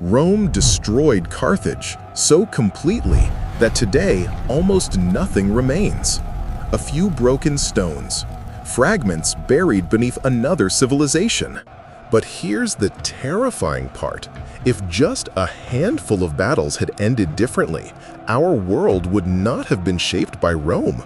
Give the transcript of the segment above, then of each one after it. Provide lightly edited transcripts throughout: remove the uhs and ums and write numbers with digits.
Rome destroyed Carthage so completely that today almost nothing remains. A few broken stones, fragments buried beneath another civilization. But here's the terrifying part. If just a handful of battles had ended differently, our world would not have been shaped by Rome.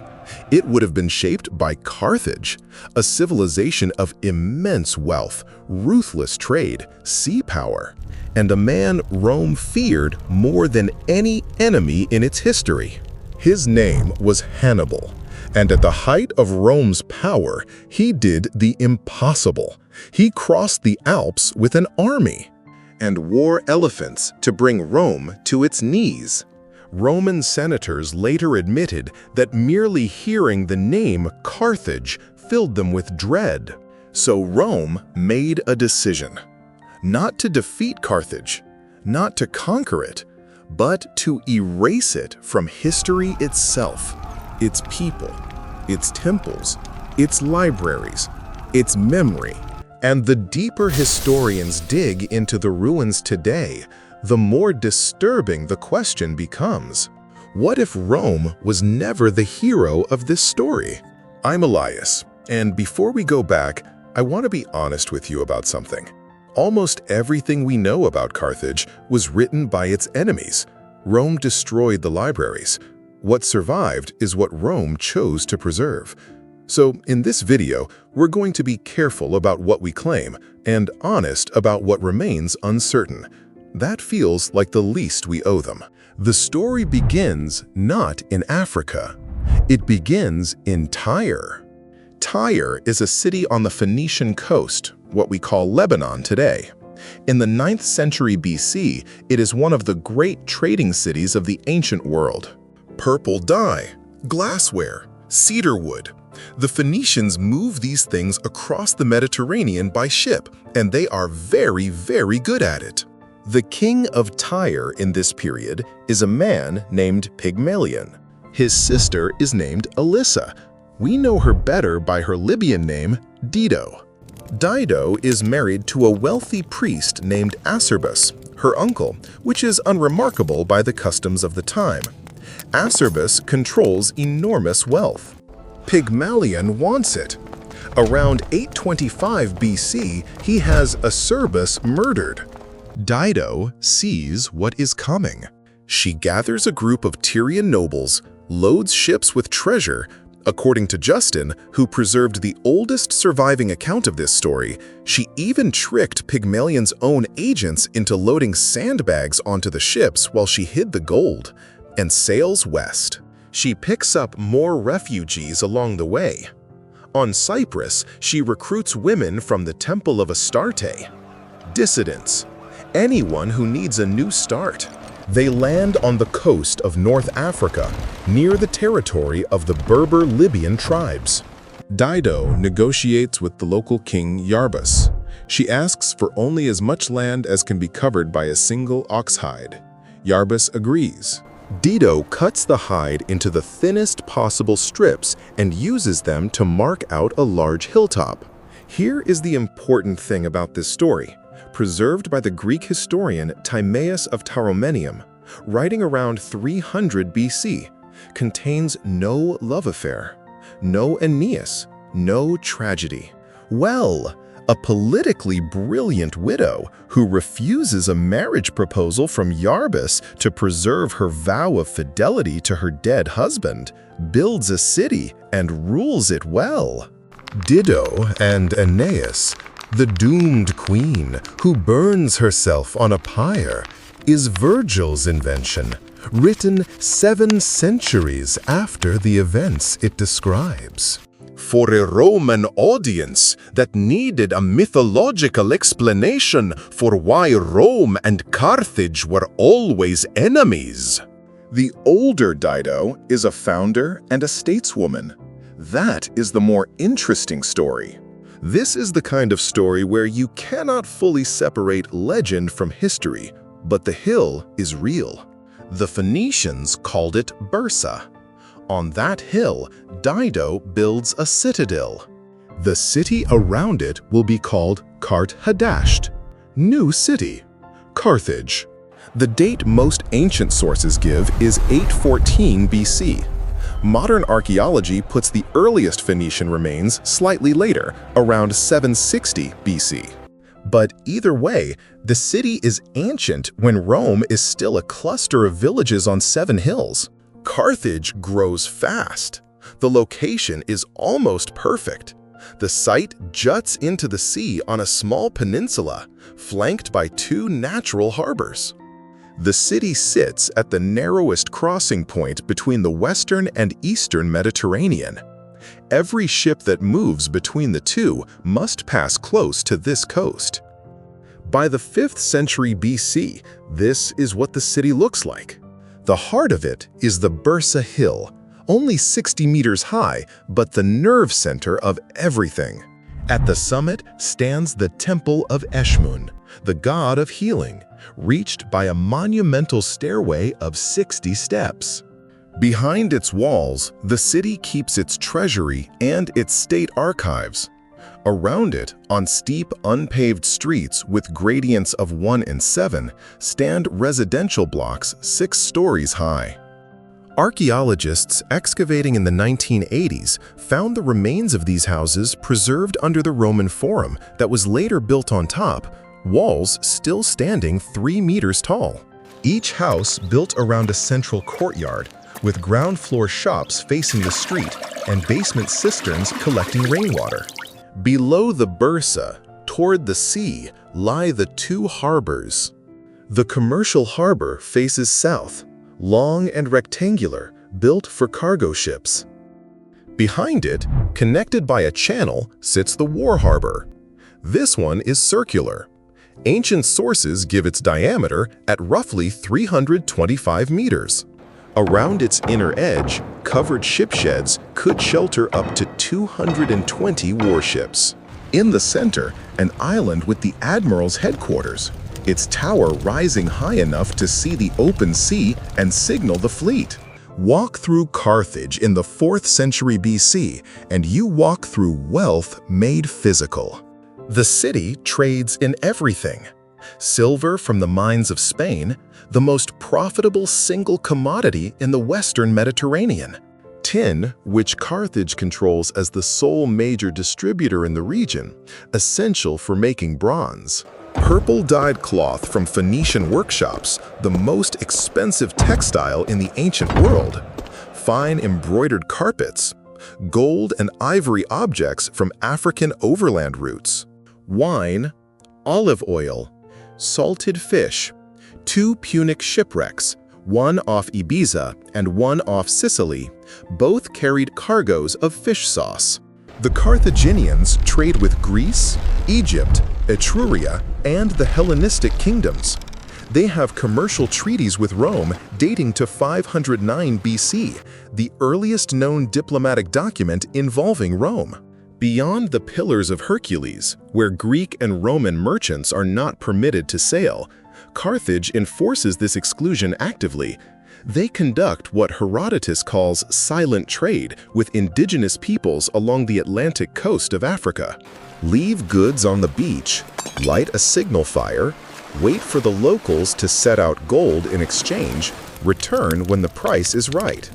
It would have been shaped by Carthage, a civilization of immense wealth, ruthless trade, sea power, and a man Rome feared more than any enemy in its history. His name was Hannibal, and at the height of Rome's power, he did the impossible. He crossed the Alps with an army and wore elephants to bring Rome to its knees. Roman senators later admitted that merely hearing the name Carthage filled them with dread. So Rome made a decision. Not to defeat Carthage, not to conquer it, but to erase it from history itself, its people, its temples, its libraries, its memory. And the deeper historians dig into the ruins today, the more disturbing the question becomes. What if Rome was never the hero of this story? I'm Elias, and before we go back, I want to be honest with you about something. Almost everything we know about Carthage was written by its enemies. Rome destroyed the libraries. What survived is what Rome chose to preserve. So in this video, we're going to be careful about what we claim and honest about what remains uncertain. That feels like the least we owe them. The story begins not in Africa. It begins in Tyre. Tyre is a city on the Phoenician coast, what we call Lebanon today. In the 9th century BC, it is one of the great trading cities of the ancient world. Purple dye, glassware, cedar wood. The Phoenicians moved these things across the Mediterranean by ship, and they are very, very good at it. The king of Tyre in this period is a man named Pygmalion. His sister is named Alyssa. We know her better by her Libyan name, Dido. Dido is married to a wealthy priest named Acerbus, her uncle, which is unremarkable by the customs of the time. Acerbus controls enormous wealth. Pygmalion wants it. Around 825 BC, he has Acerbus murdered. Dido sees what is coming. She gathers a group of Tyrian nobles, loads ships with treasure. According to Justin, who preserved the oldest surviving account of this story, she even tricked Pygmalion's own agents into loading sandbags onto the ships while she hid the gold, and sails west. She picks up more refugees along the way. On Cyprus, she recruits women from the Temple of Astarte. Dissidents. Anyone who needs a new start. They land on the coast of North Africa, near the territory of the Berber Libyan tribes. Dido negotiates with the local king Iarbas. She asks for only as much land as can be covered by a single ox hide. Iarbas agrees. Dido cuts the hide into the thinnest possible strips and uses them to mark out a large hilltop. Here is the important thing about this story. Preserved by the Greek historian Timaeus of Tauromenium, writing around 300 BC, contains no love affair, no Aeneas, no tragedy. Well, a politically brilliant widow who refuses a marriage proposal from Iarbas to preserve her vow of fidelity to her dead husband, builds a city and rules it well. Dido and Aeneas, the doomed queen who burns herself on a pyre, is Virgil's invention, written 7 centuries after the events it describes. For a Roman audience that needed a mythological explanation for why Rome and Carthage were always enemies. The older Dido is a founder and a stateswoman. That is the more interesting story. This is the kind of story where you cannot fully separate legend from history, but the hill is real. The Phoenicians called it Byrsa. On that hill, Dido builds a citadel. The city around it will be called Carthage, New City. Carthage. The date most ancient sources give is 814 BC. Modern archaeology puts the earliest Phoenician remains slightly later, around 760 BC. But either way, the city is ancient when Rome is still a cluster of villages on 7 hills. Carthage grows fast. The location is almost perfect. The site juts into the sea on a small peninsula, flanked by 2 natural harbors. The city sits at the narrowest crossing point between the western and eastern Mediterranean. Every ship that moves between the two must pass close to this coast. By the 5th century BC, this is what the city looks like. The heart of it is the Barca Hill, only 60 meters high, but the nerve center of everything. At the summit stands the Temple of Eshmun, the god of healing, reached by a monumental stairway of 60 steps. Behind its walls, the city keeps its treasury and its state archives. Around it, on steep, unpaved streets with gradients of 1 and 7, stand residential blocks 6 stories high. Archaeologists excavating in the 1980s found the remains of these houses preserved under the Roman Forum that was later built on top, walls still standing 3 meters tall. Each house built around a central courtyard, with ground floor shops facing the street and basement cisterns collecting rainwater. Below the Barca, toward the sea, lie the 2 harbors. The commercial harbor faces south, long and rectangular, built for cargo ships. Behind it, connected by a channel, sits the war harbor. This one is circular. Ancient sources give its diameter at roughly 325 meters. Around its inner edge, covered ship sheds could shelter up to 220 warships. In the center, an island with the admiral's headquarters, its tower rising high enough to see the open sea and signal the fleet. Walk through Carthage in the 4th century BC, and you walk through wealth made physical. The city trades in everything. Silver from the mines of Spain, the most profitable single commodity in the Western Mediterranean. Tin, which Carthage controls as the sole major distributor in the region, essential for making bronze. Purple-dyed cloth from Phoenician workshops, the most expensive textile in the ancient world. Fine embroidered carpets. Gold and ivory objects from African overland routes. Wine, olive oil, salted fish, 2 Punic shipwrecks, one off Ibiza and one off Sicily, both carried cargoes of fish sauce. The Carthaginians trade with Greece, Egypt, Etruria, and the Hellenistic kingdoms. They have commercial treaties with Rome dating to 509 BC, the earliest known diplomatic document involving Rome. Beyond the Pillars of Hercules, where Greek and Roman merchants are not permitted to sail, Carthage enforces this exclusion actively. They conduct what Herodotus calls silent trade with indigenous peoples along the Atlantic coast of Africa. Leave goods on the beach, light a signal fire, wait for the locals to set out gold in exchange, return when the price is right.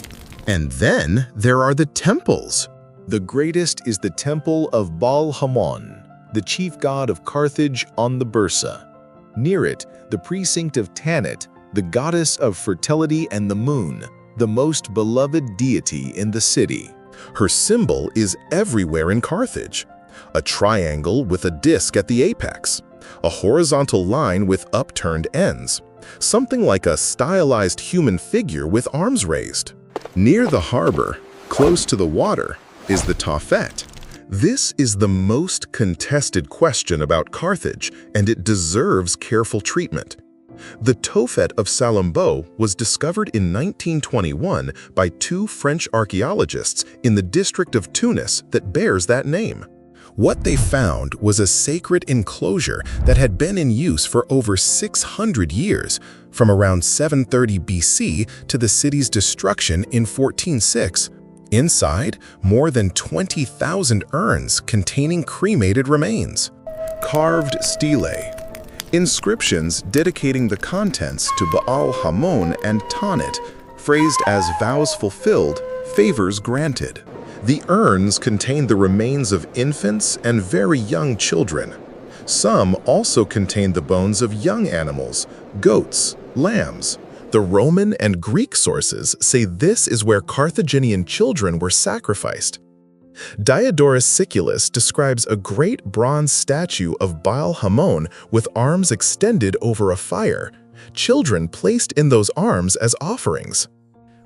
And then there are the temples. The greatest is the Temple of Baal Hamon, the chief god of Carthage on the Barca. Near it, the precinct of Tanit, the goddess of fertility and the moon, the most beloved deity in the city. Her symbol is everywhere in Carthage. A triangle with a disc at the apex, a horizontal line with upturned ends, something like a stylized human figure with arms raised. Near the harbor, close to the water, is the Tophet. This is the most contested question about Carthage, and it deserves careful treatment. The Tophet of Salammbô was discovered in 1921 by 2 French archaeologists in the district of Tunis that bears that name. What they found was a sacred enclosure that had been in use for over 600 years, from around 730 BC to the city's destruction in 1406. Inside, more than 20,000 urns containing cremated remains. Carved stelae. Inscriptions dedicating the contents to Baal Hamon and Tanit, phrased as vows fulfilled, favors granted. The urns contain the remains of infants and very young children. Some also contain the bones of young animals, goats, lambs. The Roman and Greek sources say this is where Carthaginian children were sacrificed. Diodorus Siculus describes a great bronze statue of Baal Hamon with arms extended over a fire, children placed in those arms as offerings.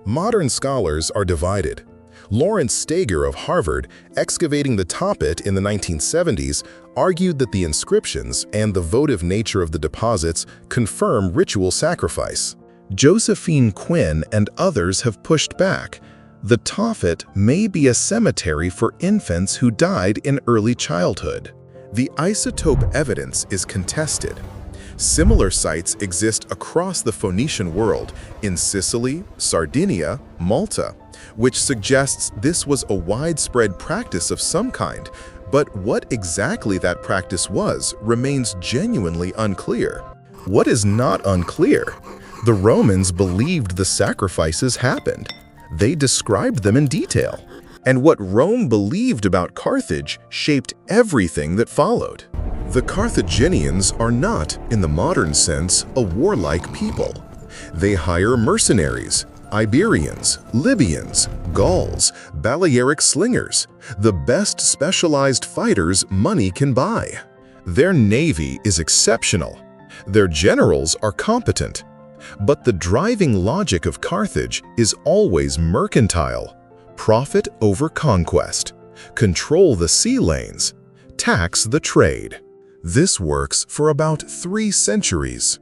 Modern scholars are divided. Lawrence Steger of Harvard, excavating the Tophet in the 1970s, argued that the inscriptions and the votive nature of the deposits confirm ritual sacrifice. Josephine Quinn and others have pushed back. The Tophet may be a cemetery for infants who died in early childhood. The isotope evidence is contested. Similar sites exist across the Phoenician world, in Sicily, Sardinia, Malta, which suggests this was a widespread practice of some kind, but what exactly that practice was remains genuinely unclear. What is not unclear? The Romans believed the sacrifices happened. They described them in detail. And what Rome believed about Carthage shaped everything that followed. The Carthaginians are not, in the modern sense, a warlike people. They hire mercenaries, Iberians, Libyans, Gauls, Balearic slingers, the best specialized fighters money can buy. Their navy is exceptional. Their generals are competent. But the driving logic of Carthage is always mercantile. Profit over conquest. Control the sea lanes. Tax the trade. This works for about 3 centuries.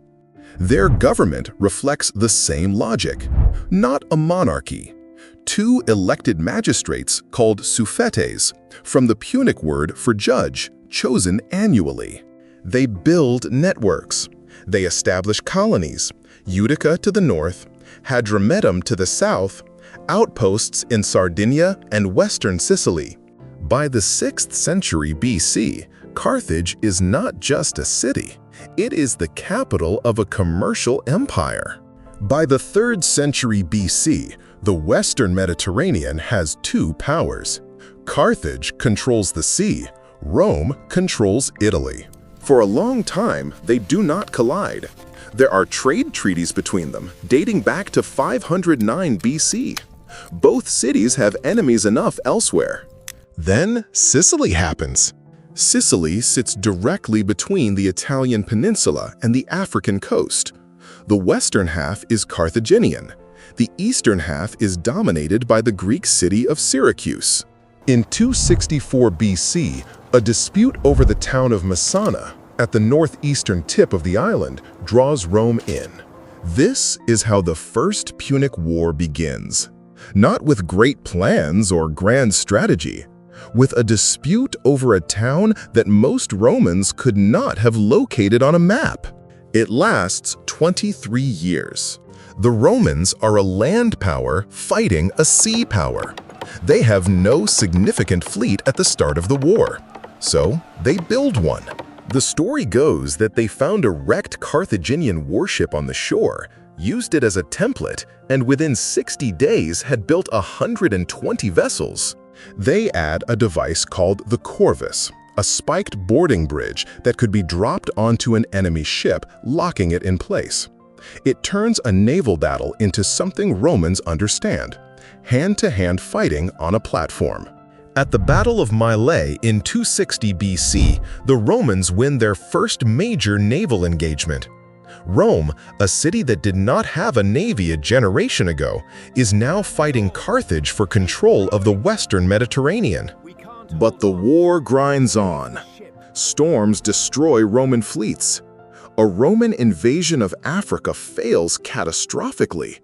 Their government reflects the same logic, not a monarchy. 2 elected magistrates called suffetes, from the Punic word for judge, chosen annually. They build networks. They establish colonies, Utica to the north, Hadrumetum to the south, outposts in Sardinia and western Sicily. By the 6th century BC, Carthage is not just a city, it is the capital of a commercial empire. By the 3rd century BC, the Western Mediterranean has 2 powers. Carthage controls the sea, Rome controls Italy. For a long time, they do not collide. There are trade treaties between them, dating back to 509 BC. Both cities have enemies enough elsewhere. Then Sicily happens. Sicily sits directly between the Italian peninsula and the African coast. The western half is Carthaginian. The eastern half is dominated by the Greek city of Syracuse. In 264 BC, a dispute over the town of Messana, at the northeastern tip of the island, draws Rome in. This is how the First Punic War begins. Not with great plans or grand strategy, with a dispute over a town that most Romans could not have located on a map. It lasts 23 years. The Romans are a land power fighting a sea power. They have no significant fleet at the start of the war, so they build one. The story goes that they found a wrecked Carthaginian warship on the shore, used it as a template, and within 60 days had built 120 vessels. They add a device called the corvus, a spiked boarding bridge that could be dropped onto an enemy ship, locking it in place. It turns a naval battle into something Romans understand: hand-to-hand fighting on a platform. At the Battle of Mylae in 260 BC, the Romans win their first major naval engagement. Rome, a city that did not have a navy a generation ago, is now fighting Carthage for control of the western Mediterranean. But the war grinds on. Storms destroy Roman fleets. A Roman invasion of Africa fails catastrophically.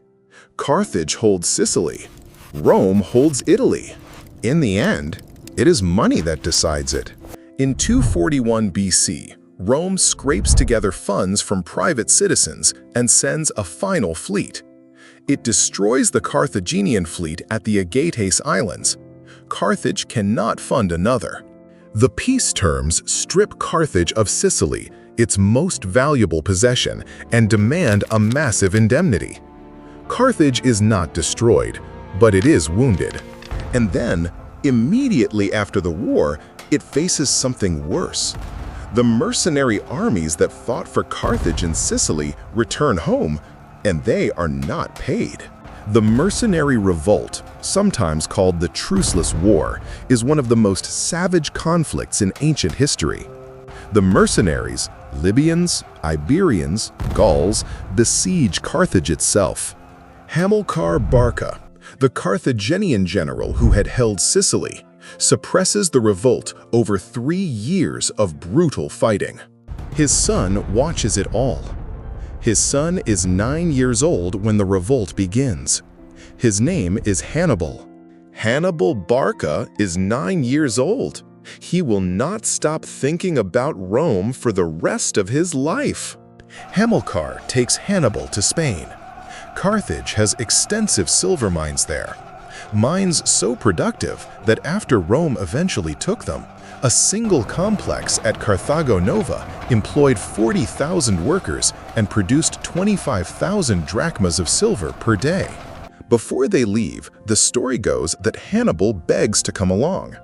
Carthage holds Sicily. Rome holds Italy. In the end, it is money that decides it. In 241 BC, Rome scrapes together funds from private citizens and sends a final fleet. It destroys the Carthaginian fleet at the Agates Islands. Carthage cannot fund another. The peace terms strip Carthage of Sicily, its most valuable possession, and demand a massive indemnity. Carthage is not destroyed, but it is wounded. And then, immediately after the war, it faces something worse. The mercenary armies that fought for Carthage and Sicily return home, and they are not paid. The mercenary revolt, sometimes called the Truceless War, is one of the most savage conflicts in ancient history. The mercenaries, Libyans, Iberians, Gauls, besiege Carthage itself. Hannibal Barca, the Carthaginian general who had held Sicily, suppresses the revolt over 3 years of brutal fighting. His son watches it all. His son is 9 years old when the revolt begins. His name is Hannibal. Hannibal Barca is 9 years old. He will not stop thinking about Rome for the rest of his life. Hamilcar takes Hannibal to Spain. Carthage has extensive silver mines there. Mines so productive that after Rome eventually took them, a single complex at Carthago Nova employed 40,000 workers and produced 25,000 drachmas of silver per day. Before they leave, the story goes that Hannibal begs to come along.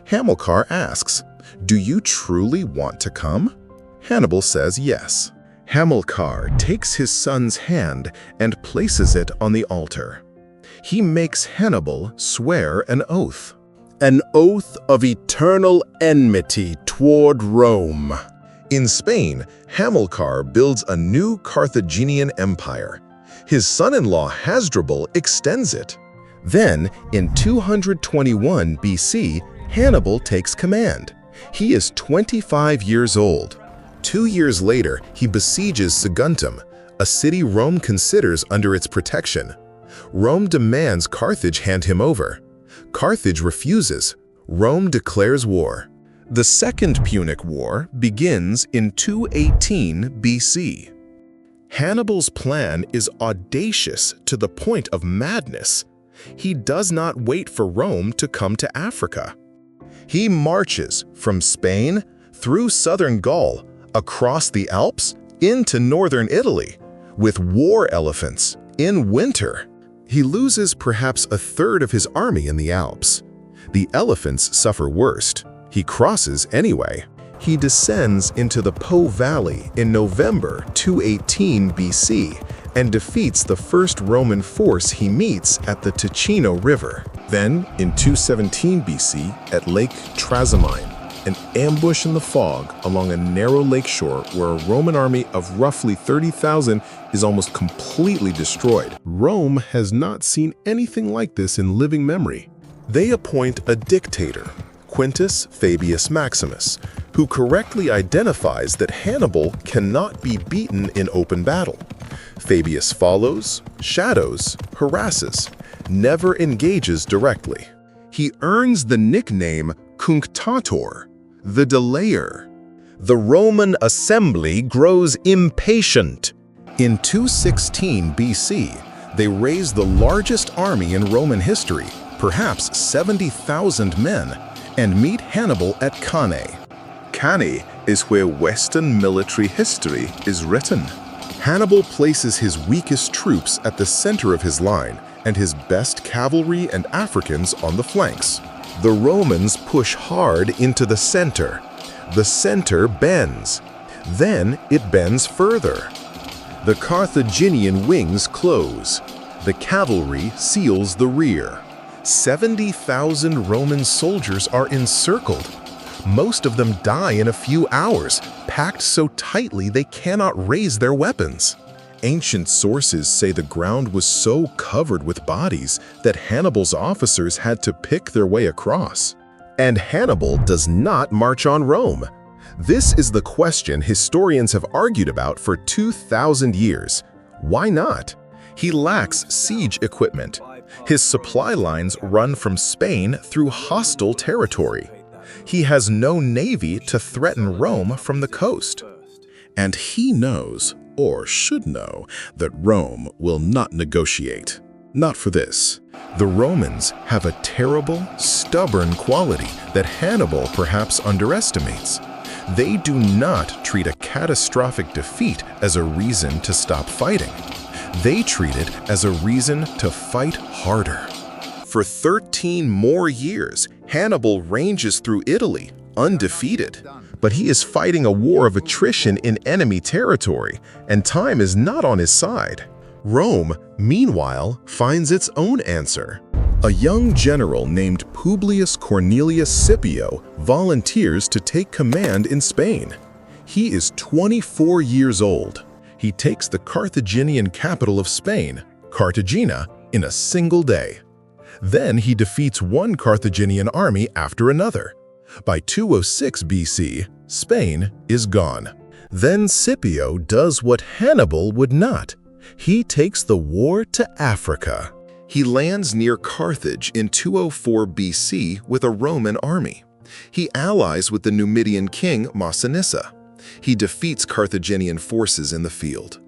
Hamilcar asks, "Do you truly want to come?" Hannibal says yes. Hamilcar takes his son's hand and places it on the altar. He makes Hannibal swear an oath of eternal enmity toward Rome. In Spain, Hamilcar builds a new Carthaginian empire. His son-in-law Hasdrubal extends it. Then, in 221 BC, Hannibal takes command. He is 25 years old. 2 years later, he besieges Saguntum, a city Rome considers under its protection. Rome demands Carthage hand him over. Carthage refuses. Rome declares war. The Second Punic War begins in 218 BC. Hannibal's plan is audacious to the point of madness. He does not wait for Rome to come to Africa. He marches from Spain through southern Gaul, across the Alps, into northern Italy, with war elephants in winter. He loses perhaps a third of his army in the Alps. The elephants suffer worst. He crosses anyway. He descends into the Po Valley in November 218 BC and defeats the first Roman force he meets at the Ticino River. Then, in 217 BC, at Lake Trasimene, an ambush in the fog along a narrow lakeshore where a Roman army of roughly 30,000 is almost completely destroyed. Rome has not seen anything like this in living memory. They appoint a dictator, Quintus Fabius Maximus, who correctly identifies that Hannibal cannot be beaten in open battle. Fabius follows, shadows, harasses, never engages directly. He earns the nickname Cunctator, the delayer. The Roman assembly grows impatient. In 216 BC, they raise the largest army in Roman history, perhaps 70,000 men, and meet Hannibal at Cannae. Cannae is where Western military history is written. Hannibal places his weakest troops at the center of his line and his best cavalry and Africans on the flanks. The Romans push hard into the center. The center bends. Then it bends further. The Carthaginian wings close. The cavalry seals the rear. 70,000 Roman soldiers are encircled. Most of them die in a few hours, packed so tightly they cannot raise their weapons. Ancient sources say the ground was so covered with bodies that Hannibal's officers had to pick their way across. And Hannibal does not march on Rome. This is the question historians have argued about for 2,000 years. Why not? He lacks siege equipment. His supply lines run from Spain through hostile territory. He has no navy to threaten Rome from the coast. And he knows, or should know, that Rome will not negotiate. Not for this. The Romans have a terrible, stubborn quality that Hannibal perhaps underestimates. They do not treat a catastrophic defeat as a reason to stop fighting. They treat it as a reason to fight harder. For 13 more years, Hannibal ranges through Italy, undefeated. But he is fighting a war of attrition in enemy territory, and time is not on his side. Rome, meanwhile, finds its own answer. A young general named Publius Cornelius Scipio volunteers to take command in Spain. He is 24 years old. He takes the Carthaginian capital of Spain, Cartagena, in a single day. Then he defeats one Carthaginian army after another. By 206 BC, Spain is gone. Then Scipio does what Hannibal would not. He takes the war to Africa. He lands near Carthage in 204 BC with a Roman army. He allies with the Numidian king Massinissa. He defeats Carthaginian forces in the field.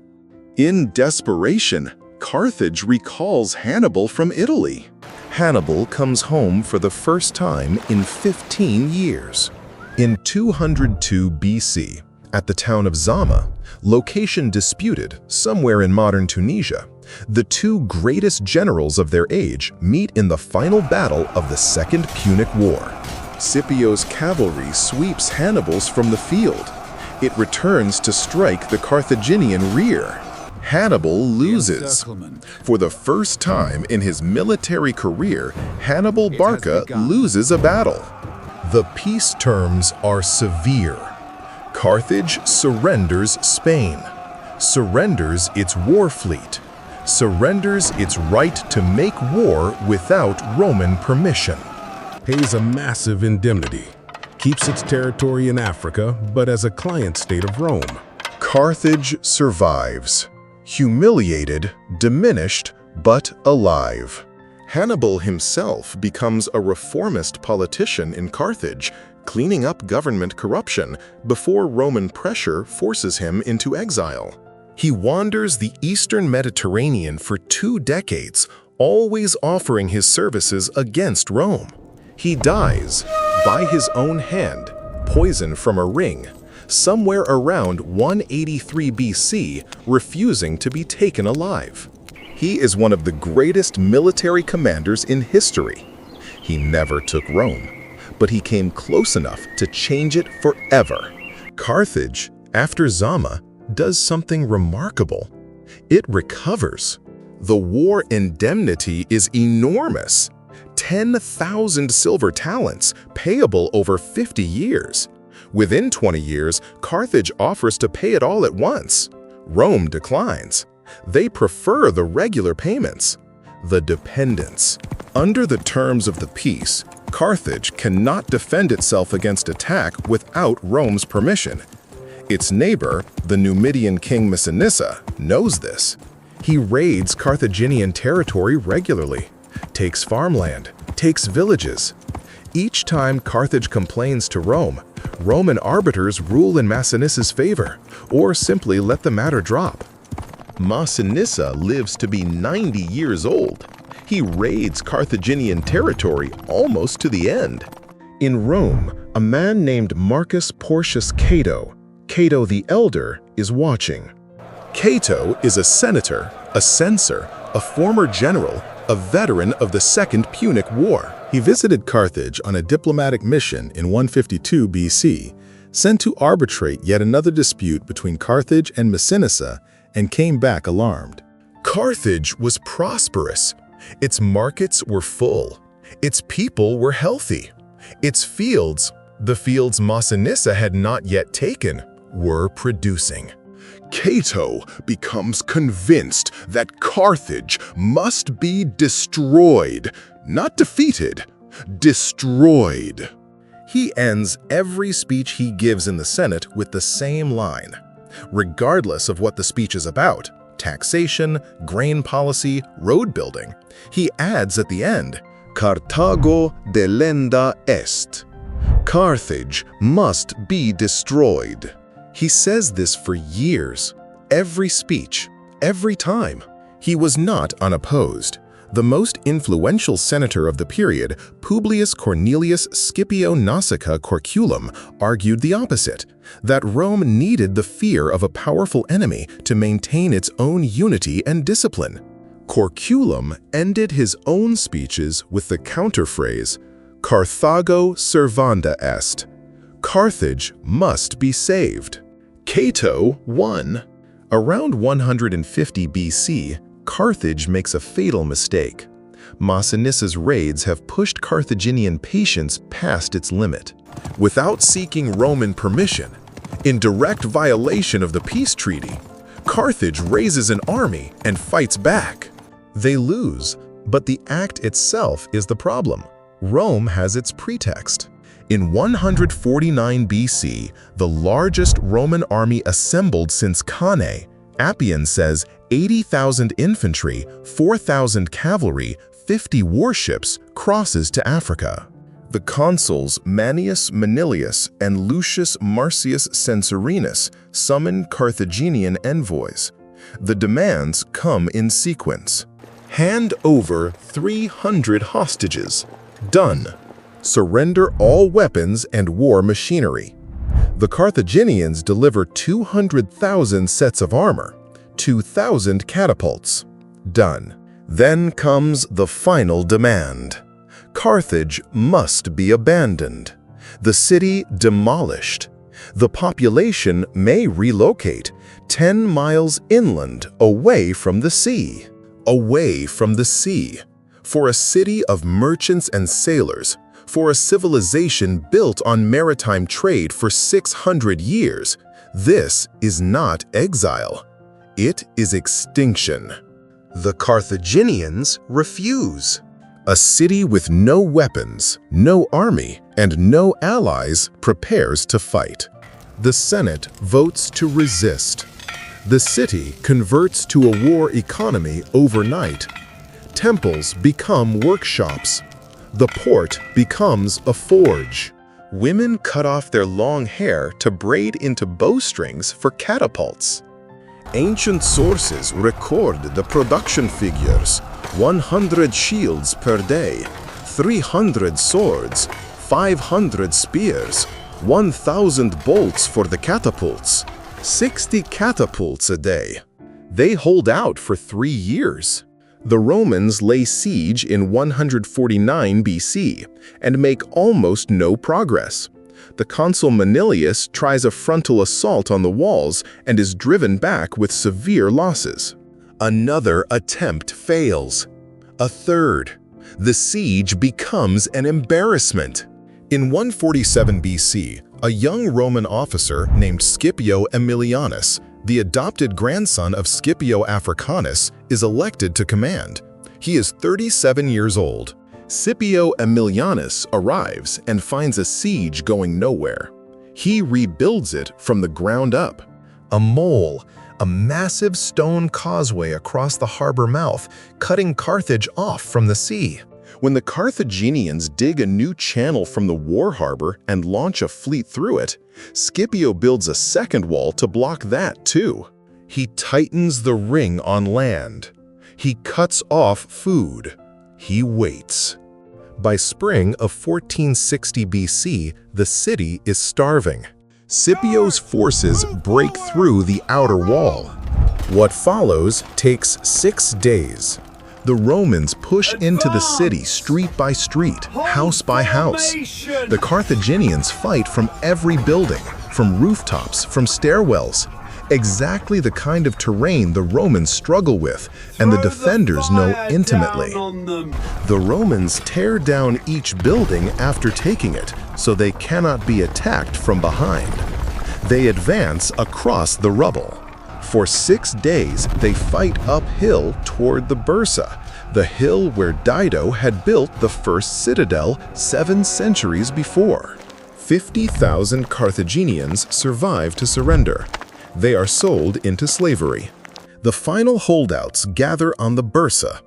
In desperation, Carthage recalls Hannibal from Italy. Hannibal comes home for the first time in 15 years. In 202 BC, at the town of Zama, location disputed somewhere in modern Tunisia, the two greatest generals of their age meet in the final battle of the Second Punic War. Scipio's cavalry sweeps Hannibal's from the field. It returns to strike the Carthaginian rear. Hannibal loses. For the first time in his military career, Hannibal Barca loses a battle. The peace terms are severe. Carthage surrenders Spain, surrenders its war fleet, surrenders its right to make war without Roman permission. Pays a massive indemnity, keeps its territory in Africa, but as a client state of Rome. Carthage survives, humiliated, diminished, but alive. Hannibal himself becomes a reformist politician in Carthage, cleaning up government corruption before Roman pressure forces him into exile. He wanders the eastern Mediterranean for 2 decades, always offering his services against Rome. He dies, by his own hand, poisoned from a ring, somewhere around 183 BC, refusing to be taken alive. He is one of the greatest military commanders in history. He never took Rome, but he came close enough to change it forever. Carthage, after Zama, does something remarkable. It recovers. The war indemnity is enormous. 10,000 silver talents, payable over 50 years. Within 20 years, Carthage offers to pay it all at once. Rome declines. They prefer the regular payments. The dependence. Under the terms of the peace, Carthage cannot defend itself against attack without Rome's permission. Its neighbor, the Numidian king Massinissa, knows this. He raids Carthaginian territory regularly, takes farmland, takes villages. Each time Carthage complains to Rome, Roman arbiters rule in Massinissa's favor, or simply let the matter drop. Massinissa lives to be 90 years old. He raids Carthaginian territory almost to the end. In Rome, a man named Marcus Porcius Cato, Cato the Elder, is watching. Cato is a senator, a censor, a former general, a veteran of the Second Punic War. He visited Carthage on a diplomatic mission in 152 BC, sent to arbitrate yet another dispute between Carthage and Massinissa, and came back alarmed. Carthage was prosperous. Its markets were full. Its people were healthy. Its fields, the fields Massinissa had not yet taken, were producing. Cato becomes convinced that Carthage must be destroyed, not defeated, destroyed. He ends every speech he gives in the Senate with the same line. Regardless of what the speech is about, taxation, grain policy, road building, he adds at the end, Carthago delenda est. Carthage must be destroyed. He says this for years, every speech, every time. He was not unopposed. The most influential senator of the period, Publius Cornelius Scipio Nasica Corculum, argued the opposite, that Rome needed the fear of a powerful enemy to maintain its own unity and discipline. Corculum ended his own speeches with the counterphrase, Carthago servanda est. Carthage must be saved. Cato won. Around 150 BC, Carthage makes a fatal mistake. Masiniss's raids have pushed Carthaginian patience past its limit. Without seeking Roman permission, in direct violation of the peace treaty, Carthage raises an army and fights back. They lose, but the act itself is the problem. Rome has its pretext. In 149 BC, the largest Roman army assembled since Cannae, Appian says 80,000 infantry, 4,000 cavalry, 50 warships crosses to Africa. The consuls Manius Manilius and Lucius Marcius Censorinus summon Carthaginian envoys. The demands come in sequence. Hand over 300 hostages. Done. Surrender all weapons and war machinery. The Carthaginians deliver 200,000 sets of armor, 2,000 catapults. Done. Then comes the final demand. Carthage must be abandoned. The city demolished. The population may relocate 10 miles inland away from the sea. Away from the sea. For a city of merchants and sailors, for a civilization built on maritime trade for 600 years, this is not exile. It is extinction. The Carthaginians refuse. A city with no weapons, no army, and no allies prepares to fight. The Senate votes to resist. The city converts to a war economy overnight. Temples become workshops. The port becomes a forge. Women cut off their long hair to braid into bowstrings for catapults. Ancient sources record the production figures: 100 shields per day, 300 swords, 500 spears, 1,000 bolts for the catapults, 60 catapults a day. They hold out for 3 years. The Romans lay siege in 149 BC and make almost no progress. The consul Manilius tries a frontal assault on the walls and is driven back with severe losses. Another attempt fails. A third. The siege becomes an embarrassment. In 147 BC, a young Roman officer named Scipio Aemilianus, the adopted grandson of Scipio Africanus, is elected to command. He is 37 years old. Scipio Aemilianus arrives and finds a siege going nowhere. He rebuilds it from the ground up. A mole, a massive stone causeway across the harbor mouth, cutting Carthage off from the sea. When the Carthaginians dig a new channel from the war harbor and launch a fleet through it, Scipio builds a second wall to block that too. He tightens the ring on land. He cuts off food. He waits. By spring of 1460 BC, the city is starving. Scipio's forces break through the outer wall. What follows takes 6 days. The Romans push into the city street by street, house by house. The Carthaginians fight from every building, from rooftops, from stairwells. Exactly the kind of terrain the Romans struggle with, and the defenders know intimately. The Romans tear down each building after taking it, so they cannot be attacked from behind. They advance across the rubble. For 6 days, they fight uphill toward the Bursa, the hill where Dido had built the first citadel 7 centuries before. 50,000 Carthaginians survive to surrender. They are sold into slavery. The final holdouts gather on the Bursa.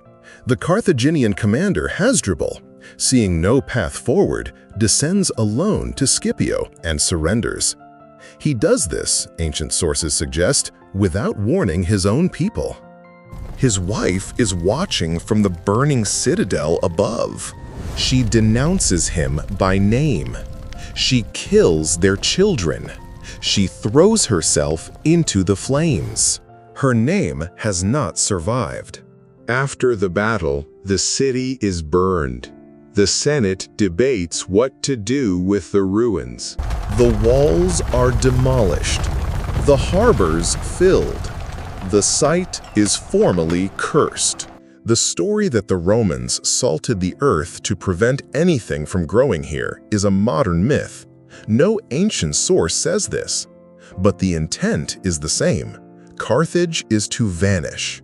The Carthaginian commander Hasdrubal, seeing no path forward, descends alone to Scipio and surrenders. He does this, ancient sources suggest, without warning his own people. His wife is watching from the burning citadel above. She denounces him by name. She kills their children. She throws herself into the flames. Her name has not survived. After the battle, the city is burned. The Senate debates what to do with the ruins. The walls are demolished. The harbors filled. The site is formally cursed. The story that the Romans salted the earth to prevent anything from growing here is a modern myth. No ancient source says this, but the intent is the same. Carthage is to vanish.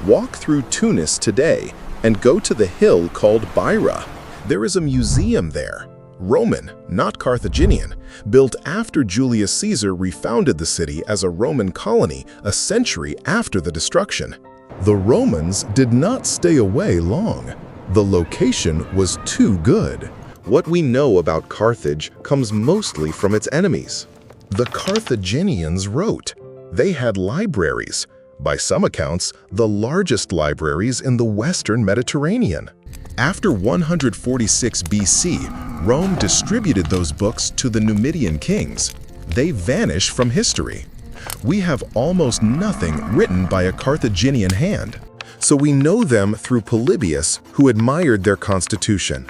Walk through Tunis today and go to the hill called Byra. There is a museum there, Roman, not Carthaginian, built after Julius Caesar refounded the city as a Roman colony a century after the destruction. The Romans did not stay away long. The location was too good. What we know about Carthage comes mostly from its enemies. The Carthaginians wrote. They had libraries, by some accounts, the largest libraries in the Western Mediterranean. After 146 BC, Rome distributed those books to the Numidian kings. They vanish from history. We have almost nothing written by a Carthaginian hand. So we know them through Polybius, who admired their constitution,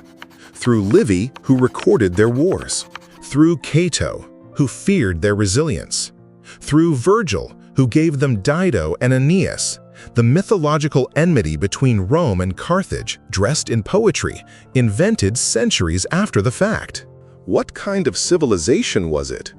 through Livy, who recorded their wars, through Cato, who feared their resilience, through Virgil, who gave them Dido and Aeneas, the mythological enmity between Rome and Carthage, dressed in poetry, invented centuries after the fact. What kind of civilization was it?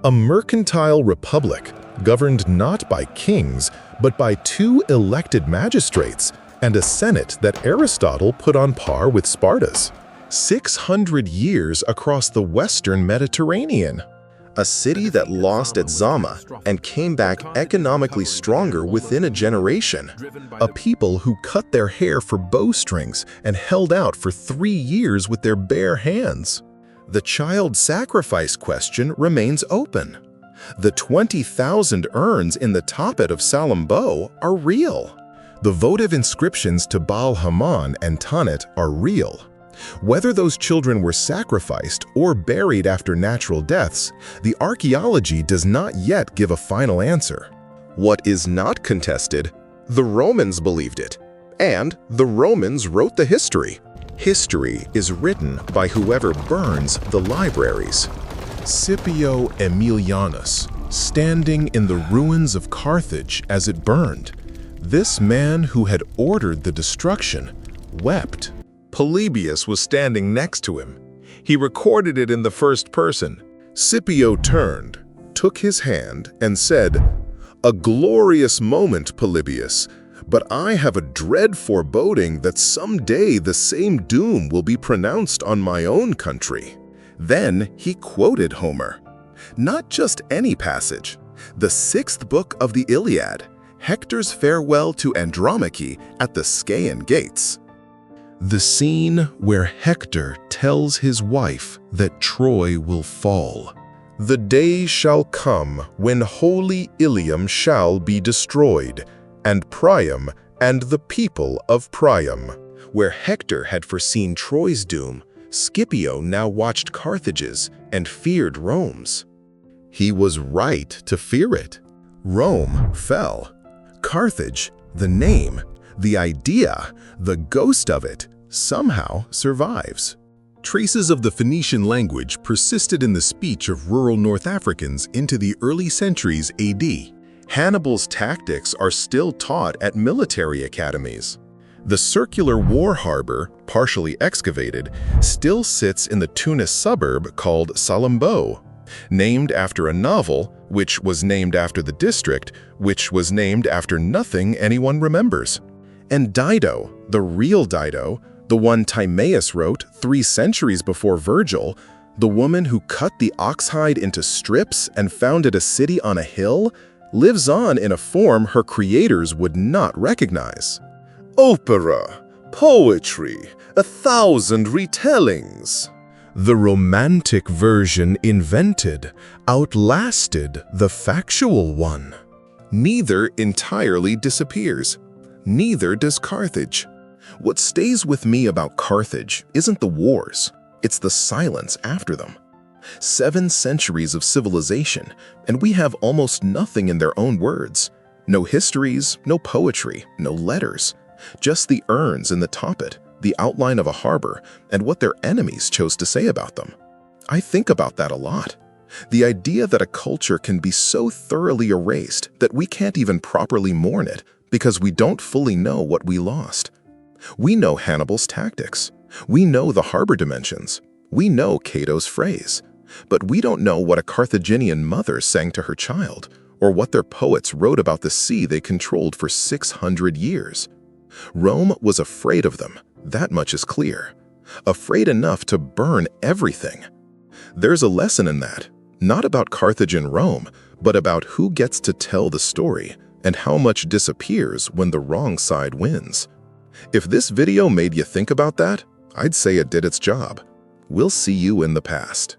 A mercantile republic, governed not by kings, but by 2 elected magistrates and a senate that Aristotle put on par with Sparta's. 600 years across the Western Mediterranean. A city that lost at Zama and came back economically stronger within a generation. A people who cut their hair for bowstrings and held out for 3 years with their bare hands. The child sacrifice question remains open. The 20,000 urns in the Tophet of Salammbô are real. The votive inscriptions to Baal Haman and Tanit are real. Whether those children were sacrificed or buried after natural deaths, the archaeology does not yet give a final answer. What is not contested, the Romans believed it, and the Romans wrote the history. History is written by whoever burns the libraries. Scipio Aemilianus, standing in the ruins of Carthage as it burned, this man who had ordered the destruction wept. Polybius was standing next to him. He recorded it in the first person. Scipio turned, took his hand, and said, "A glorious moment, Polybius, but I have a dread foreboding that someday the same doom will be pronounced on my own country." Then he quoted Homer. Not just any passage. The 6th book of the Iliad, Hector's farewell to Andromache at the Scaean gates. The scene where Hector tells his wife that Troy will fall. The day shall come when holy Ilium shall be destroyed, and Priam and the people of Priam. Where Hector had foreseen Troy's doom, Scipio now watched Carthage's and feared Rome's. He was right to fear it. Rome fell. Carthage, the name, the idea, the ghost of it, somehow survives. Traces of the Phoenician language persisted in the speech of rural North Africans into the early centuries AD. Hannibal's tactics are still taught at military academies. The circular war harbor, partially excavated, still sits in the Tunis suburb called Salammbô, named after a novel, which was named after the district, which was named after nothing anyone remembers. And Dido, the real Dido, the one Timaeus wrote 3 centuries before Virgil, the woman who cut the oxhide into strips and founded a city on a hill, lives on in a form her creators would not recognize. Opera, poetry, 1,000 retellings. The romantic version invented outlasted the factual one. Neither entirely disappears. Neither does Carthage. What stays with me about Carthage isn't the wars, it's the silence after them. 7 centuries of civilization, and we have almost nothing in their own words. No histories, no poetry, no letters. Just the urns in the top, the outline of a harbor, and what their enemies chose to say about them. I think about that a lot. The idea that a culture can be so thoroughly erased that we can't even properly mourn it because we don't fully know what we lost. We know Hannibal's tactics. We know the harbor dimensions. We know Cato's phrase. But we don't know what a Carthaginian mother sang to her child, or what their poets wrote about the sea they controlled for 600 years. Rome was afraid of them, that much is clear. Afraid enough to burn everything. There's a lesson in that, not about Carthage and Rome, but about who gets to tell the story and how much disappears when the wrong side wins. If this video made you think about that, I'd say it did its job. We'll see you in the past.